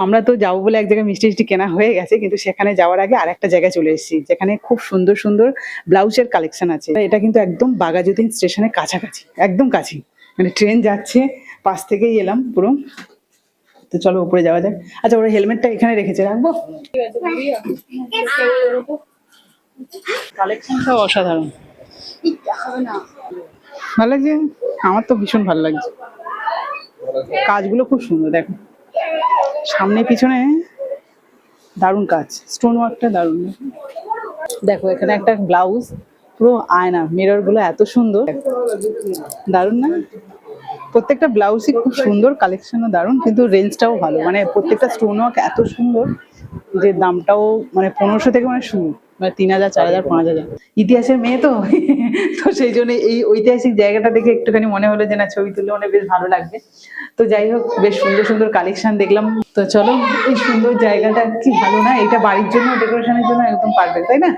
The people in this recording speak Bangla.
আমরা তো যাবো বলে এক জায়গায় মিষ্টি কেনা হয়ে গেছে, কিন্তু সেখানে যাওয়ার আগে আরেকটা জায়গায় চলে এসেছি যেখানে খুব সুন্দর সুন্দর ব্লাউজের কালেকশন আছে। এটা কিন্তু একদম বাঘাযতীন স্টেশনের কাছাকাছি, একদম কাছে, মানে ট্রেন যাচ্ছে পাশ থেকেই এলাম পুরো। তো চলো উপরে যাওয়া যাক। আচ্ছা, ওরা হেলমেটটা এখানে রেখেছে, রাখবো? কালেকশনটা অসাধারণ, ভালো লাগছে। আমার তো ভীষণ ভালো লাগছে, কাজগুলো খুব সুন্দর। দেখো সামনে পিছনে দারুণ কাজ, স্টোন ওয়ার্কটা দারুণ। দেখো এখানে একটা ব্লাউজ, পুরো আয়না, মিরর গুলো এত সুন্দর, দারুণ না? প্রত্যেকটা ব্লাউজই খুব সুন্দর, কালেকশনও দারুণ, কিন্তু রেঞ্জটাও ভালো। মানে প্রত্যেকটা স্টোন ওয়ার্ক এত সুন্দর যে দামটাও মানে 1500 থেকে মানে শুরু, মানে 3000, 4000, 5000। ইতিহাসের মেয়ে তো তো সেই জন্য এই ঐতিহাসিক জায়গাটা দেখে একটুখানি মনে হলো যে না, ছবি তুলে মনে বেশ ভালো লাগবে। তো যাই হোক, বেশ সুন্দর সুন্দর কালেকশন দেখলাম। তো চলো, এই সুন্দর জায়গাটা কি ভালো না? এটা বাড়ির জন্য, ডেকোরেশনের জন্য একদম পারফেক্ট, তাই না?